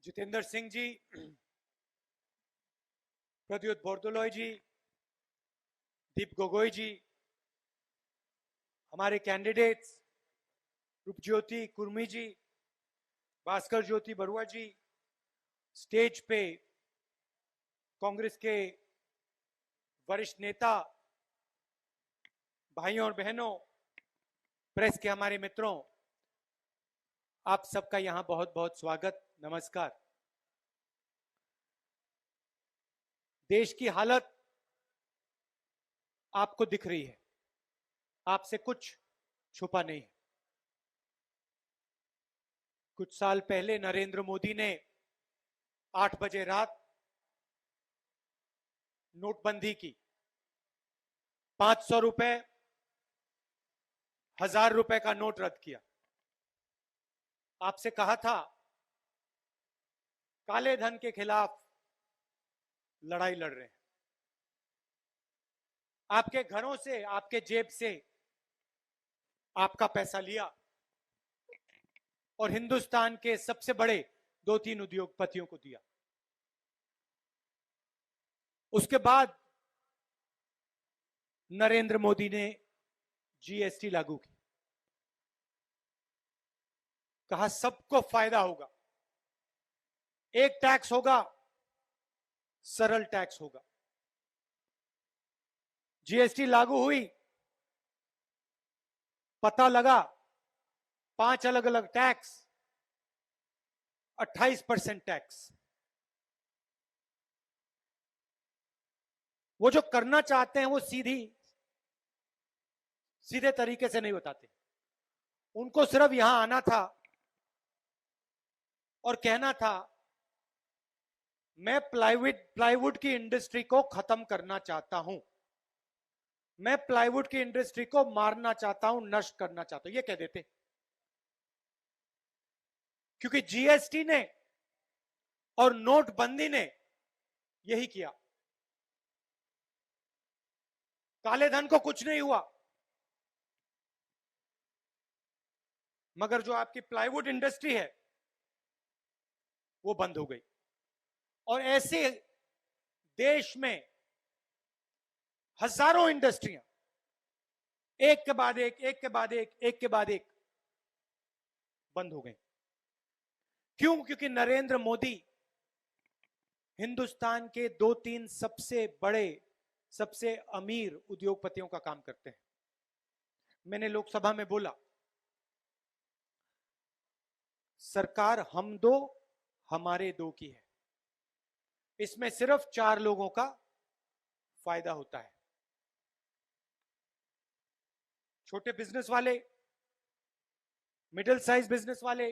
जितेंद्र सिंह जी, प्रद्युत बोरदोलोई जी, दीप गोगोई जी, हमारे कैंडिडेट्स रूपज्योति कुर्मी जी, भास्कर ज्योति बरुआ जी, स्टेज पे कांग्रेस के वरिष्ठ नेता, भाइयों और बहनों, प्रेस के हमारे मित्रों, आप सबका यहां बहुत बहुत स्वागत, नमस्कार। देश की हालत आपको दिख रही है, आपसे कुछ छुपा नहीं है। कुछ साल पहले नरेंद्र मोदी ने 8 बजे रात नोटबंदी की। 500 रुपए, 1000 रुपए का नोट रद्द किया। आपसे कहा था काले धन के खिलाफ लड़ाई लड़ रहे हैं। आपके घरों से, आपके जेब से आपका पैसा लिया और हिंदुस्तान के सबसे बड़े 2-3 उद्योगपतियों को दिया। उसके बाद नरेंद्र मोदी ने जीएसटी लागू की। कहा सबको फायदा होगा, एक टैक्स होगा, सरल टैक्स होगा। जीएसटी लागू हुई, पता लगा 5 अलग अलग टैक्स, 28% टैक्स। वो जो करना चाहते हैं वो सीधे तरीके से नहीं बताते। उनको सिर्फ यहां आना था और कहना था मैं प्लाईवुड की इंडस्ट्री को खत्म करना चाहता हूं, मैं प्लाईवुड की इंडस्ट्री को मारना चाहता हूं, नष्ट करना चाहता हूं, ये कह देते। क्योंकि जीएसटी ने और नोटबंदी ने यही किया। काले धन को कुछ नहीं हुआ, मगर जो आपकी प्लाईवुड इंडस्ट्री है वो बंद हो गई। और ऐसे देश में हजारों इंडस्ट्रियां एक के बाद एक, एक के बाद एक, एक के बाद एक बंद हो गई। क्यों? क्योंकि नरेंद्र मोदी हिंदुस्तान के 2-3 सबसे बड़े, सबसे अमीर उद्योगपतियों का काम करते हैं। मैंने लोकसभा में बोला, सरकार हम दो हमारे दो की है, इसमें सिर्फ 4 लोगों का फायदा होता है। छोटे बिजनेस वाले, मिडिल साइज बिजनेस वाले,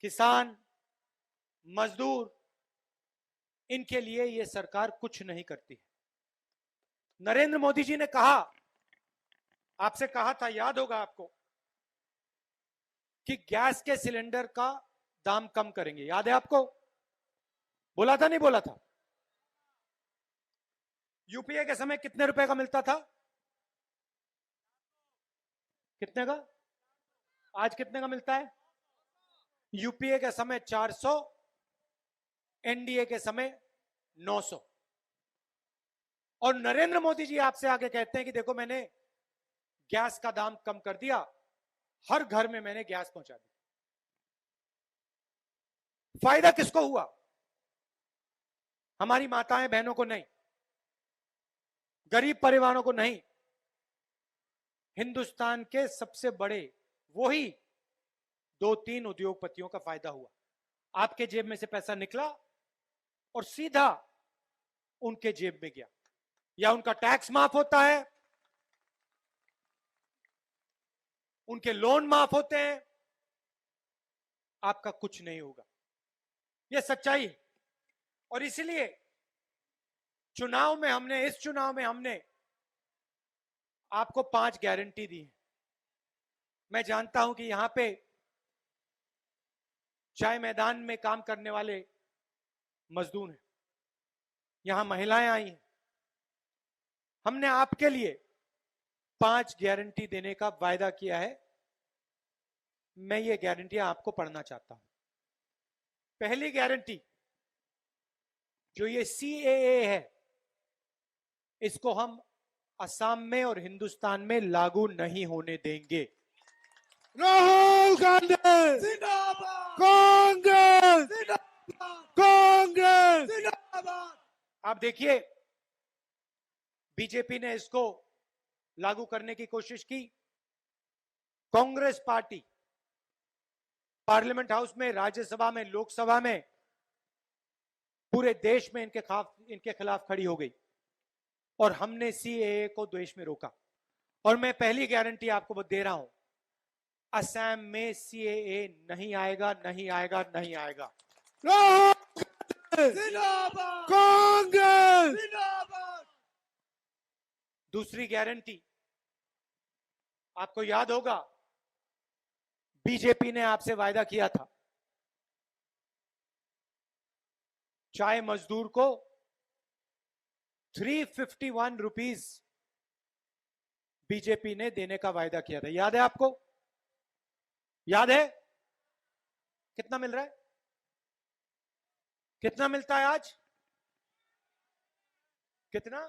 किसान, मजदूर, इनके लिए यह सरकार कुछ नहीं करती है। नरेंद्र मोदी जी ने कहा, आपसे कहा था, याद होगा आपको, कि गैस के सिलेंडर का दाम कम करेंगे। याद है आपको? बोला था नहीं बोला था? यूपीए के समय कितने रुपए का मिलता था? कितने का? आज कितने का मिलता है? यूपीए के समय 400, एनडीए के समय 900। और नरेंद्र मोदी जी आपसे आगे कहते हैं कि देखो मैंने गैस का दाम कम कर दिया, हर घर में मैंने गैस पहुंचा दी। फायदा किसको हुआ? हमारी माताएं बहनों को नहीं, गरीब परिवारों को नहीं, हिंदुस्तान के सबसे बड़े वही 2-3 उद्योगपतियों का फायदा हुआ। आपके जेब में से पैसा निकला और सीधा उनके जेब में गया। या उनका टैक्स माफ होता है, उनके लोन माफ होते हैं, आपका कुछ नहीं होगा। यह सच्चाई है। और इसलिए इस चुनाव में हमने आपको 5 गारंटी दी है। मैं जानता हूं कि यहां पे चाय मैदान में काम करने वाले मजदूर हैं, यहां महिलाएं आई हैं। हमने आपके लिए 5 गारंटी देने का वायदा किया है। मैं ये गारंटियां आपको पढ़ना चाहता हूं। पहली गारंटी जो ये सीएए है, इसको हम असम में और हिंदुस्तान में लागू नहीं होने देंगे। राहुल गांधी जिंदाबाद कांग्रेस जिंदाबाद कांग्रेस जिंदाबाद। आप देखिए, बीजेपी ने इसको लागू करने की कोशिश की। कांग्रेस पार्टी पार्लियामेंट हाउस में, राज्यसभा में, लोकसभा में, पूरे देश में इनके खिलाफ खड़ी हो गई और हमने सीएए को देश में रोका। और मैं पहली गारंटी आपको दे रहा हूं, असम में सीएए नहीं आएगा, नहीं आएगा, नहीं आएगा। राहुल जिंदाबाद कांग्रेस जिंदाबाद। दूसरी गारंटी, आपको याद होगा बीजेपी ने आपसे वायदा किया था, चाय मजदूर को 351 रुपीस बीजेपी ने देने का वायदा किया था। याद है आपको? याद है? कितना मिल रहा है? कितना मिलता है आज? कितना?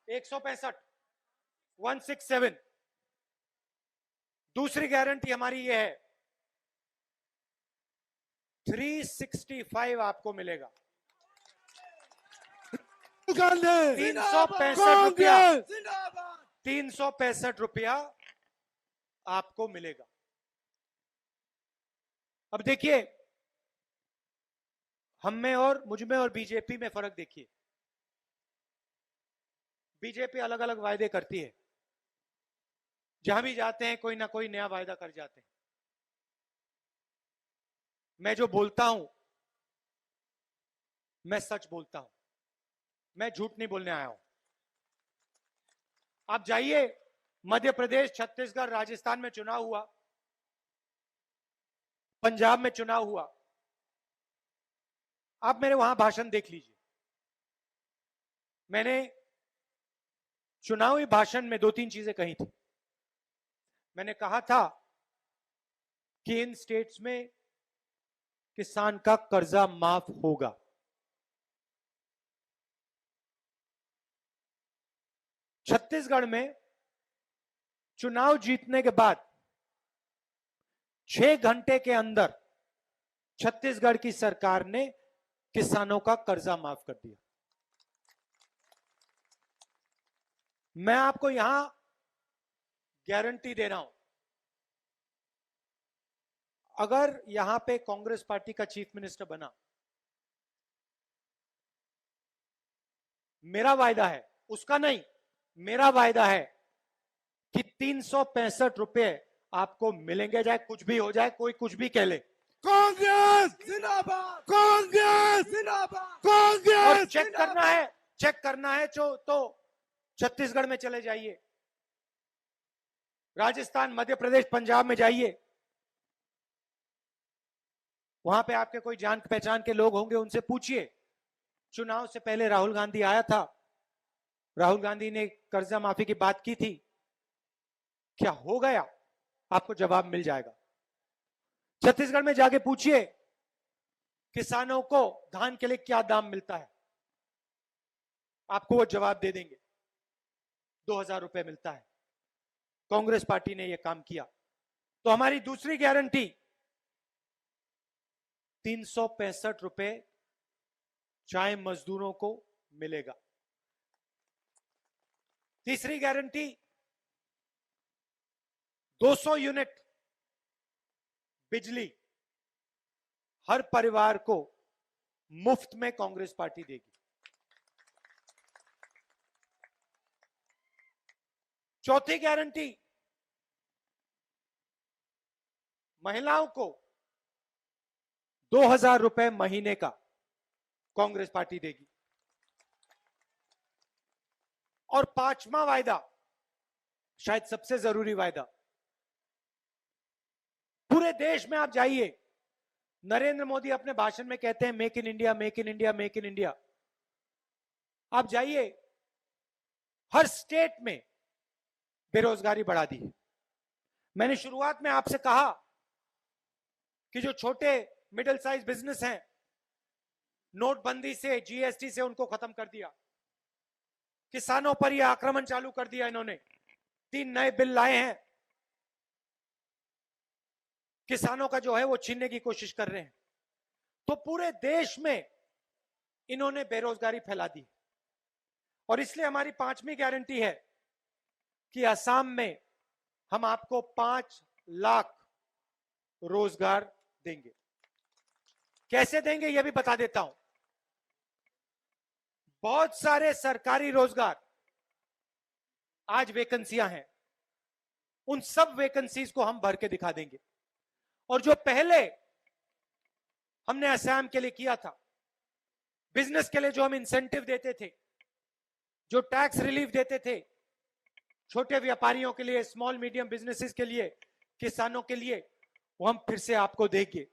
165, 167। दूसरी गारंटी हमारी यह है, 365 आपको मिलेगा। गांधी 365 रुपया, कांग्रेस जिंदाबाद 365 रुपया आपको मिलेगा। अब देखिए, हम में और मुझ में और बीजेपी में फर्क देखिए। बीजेपी अलग अलग वायदे करती है, जहां भी जाते हैं कोई ना कोई नया वायदा कर जाते हैं। मैं जो बोलता हूं, मैं सच बोलता हूं, मैं झूठ नहीं बोलने आया हूं। आप जाइए, मध्य प्रदेश, छत्तीसगढ़, राजस्थान में चुनाव हुआ, पंजाब में चुनाव हुआ, आप मेरे वहां भाषण देख लीजिए। मैंने चुनावी भाषण में 2-3 चीजें कही थी। मैंने कहा था कि इन स्टेट्स में किसान का कर्जा माफ होगा। छत्तीसगढ़ में चुनाव जीतने के बाद 6 घंटे के अंदर छत्तीसगढ़ की सरकार ने किसानों का कर्जा माफ कर दिया। मैं आपको यहां गारंटी दे रहा हूं, अगर यहां पे कांग्रेस पार्टी का चीफ मिनिस्टर बना, मेरा वायदा है, उसका नहीं, मेरा वायदा है कि 365 रुपए आपको मिलेंगे, चाहे कुछ भी हो जाए, कोई कुछ भी कह ले। कांग्रेस जिंदाबाद कांग्रेस जिंदाबाद। और कांग्रेस चेक करना है तो छत्तीसगढ़ में चले जाइए, राजस्थान, मध्य प्रदेश, पंजाब में जाइए, वहां पे आपके कोई जान पहचान के लोग होंगे, उनसे पूछिए। चुनाव से पहले राहुल गांधी आया था, राहुल गांधी ने कर्जा माफी की बात की थी, क्या हो गया? आपको जवाब मिल जाएगा। छत्तीसगढ़ में जाके पूछिए किसानों को धान के लिए क्या दाम मिलता है, आपको वो जवाब दे देंगे। 2000 रुपए मिलता है। कांग्रेस पार्टी ने यह काम किया। तो हमारी दूसरी गारंटी, 365 रुपए चाय मजदूरों को मिलेगा। तीसरी गारंटी, 200 यूनिट बिजली हर परिवार को मुफ्त में कांग्रेस पार्टी देगी। चौथी गारंटी, महिलाओं को 2000 रुपए महीने का कांग्रेस पार्टी देगी। और पांचवा वायदा, शायद सबसे जरूरी वायदा, पूरे देश में आप जाइए, नरेंद्र मोदी अपने भाषण में कहते हैं make in India, make in India, make in India. आप जाइए, हर स्टेट में बेरोजगारी बढ़ा दी है। मैंने शुरुआत में आपसे कहा कि जो छोटे मिडिल साइज बिजनेस हैं, नोटबंदी से, जीएसटी से उनको खत्म कर दिया। किसानों पर यह आक्रमण चालू कर दिया इन्होंने। 3 नए बिल लाए हैं, किसानों का जो है वो छीनने की कोशिश कर रहे हैं। तो पूरे देश में इन्होंने बेरोजगारी फैला दी। और इसलिए हमारी 5वीं गारंटी है कि असम में हम आपको 5 लाख रोजगार देंगे। कैसे देंगे यह भी बता देता हूं। बहुत सारे सरकारी रोजगार आज वैकेंसियां हैं, उन सब वैकेंसीज को हम भर के दिखा देंगे। और जो पहले हमने असम के लिए किया था, बिजनेस के लिए जो हम इंसेंटिव देते थे, जो टैक्स रिलीफ देते थे छोटे व्यापारियों के लिए, स्मॉल मीडियम बिजनेसेस के लिए, किसानों के लिए, वो हम फिर से आपको देंगे।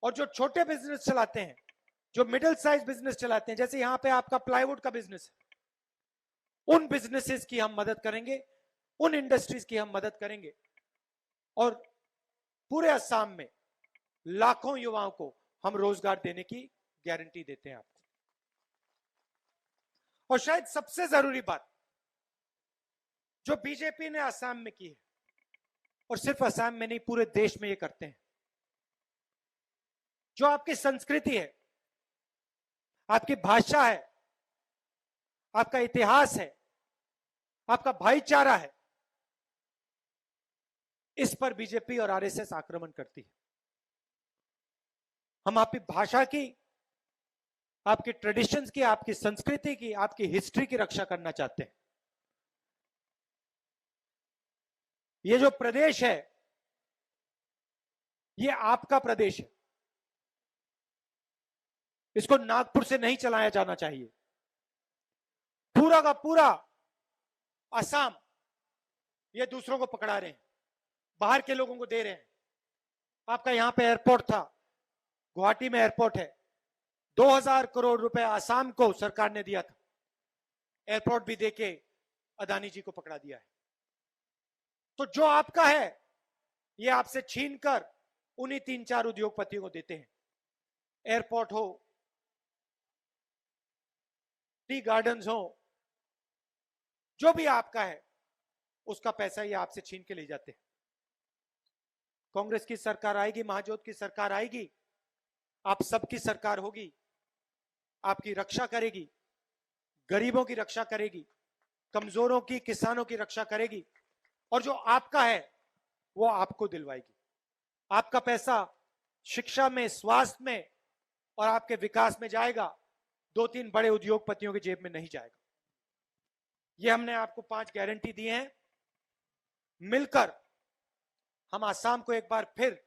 और जो छोटे बिजनेस चलाते हैं, जो मिडिल साइज बिजनेस चलाते हैं, जैसे यहां पे आपका प्लाईवुड का बिजनेस है, उन बिजनेसेस की हम मदद करेंगे, उन इंडस्ट्रीज की हम मदद करेंगे। और पूरे असम में लाखों युवाओं को हम रोजगार देने की गारंटी देते हैं आपको। और शायद सबसे जरूरी बात जो बीजेपी ने असम में की है, और सिर्फ असम में नहीं पूरे देश में ये करते हैं, जो आपकी संस्कृति है, आपकी भाषा है, आपका इतिहास है, आपका भाईचारा है, इस पर बीजेपी और आरएसएस आक्रमण करती है। हम आपकी भाषा की, आपकी ट्रेडिशंस की, आपकी संस्कृति की, आपकी हिस्ट्री की रक्षा करना चाहते हैं। ये जो प्रदेश है, ये आपका प्रदेश है, इसको नागपुर से नहीं चलाया जाना चाहिए। पूरा का पूरा असम ये दूसरों को पकड़ा रहे हैं, बाहर के लोगों को दे रहे हैं। आपका यहां पे एयरपोर्ट था, गुवाहाटी में एयरपोर्ट है, 2000 करोड़ रुपए असम को सरकार ने दिया था, एयरपोर्ट भी देके अदानी जी को पकड़ा दिया है। तो जो आपका है ये आपसे छीनकर उन्हीं 3-4 उद्योगपतियों को देते हैं। एयरपोर्ट हो, टी गार्डन्स हो, जो भी आपका है उसका पैसा ये आपसे छीन के ले जाते हैं। कांग्रेस की सरकार आएगी, महाजोत की सरकार आएगी, आप सबकी सरकार होगी, आपकी रक्षा करेगी, गरीबों की रक्षा करेगी, कमजोरों की, किसानों की रक्षा करेगी। और जो आपका है वो आपको दिलवाएगी। आपका पैसा शिक्षा में, स्वास्थ्य में और आपके विकास में जाएगा, 2-3 बड़े उद्योगपतियों की जेब में नहीं जाएगा। ये हमने आपको 5 गारंटी दी हैं। मिलकर हम असम को एक बार फिर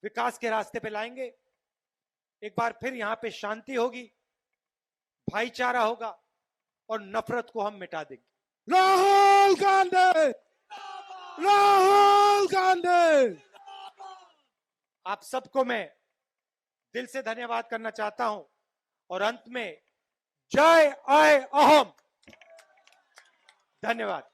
विकास के रास्ते पे लाएंगे, एक बार फिर यहां पे शांति होगी, भाईचारा होगा और नफरत को हम मिटा देंगे। राहुल गांधी, राहुल गांधी। आप सबको मैं दिल से धन्यवाद करना चाहता हूं और अंत में जय आय अहम। धन्यवाद।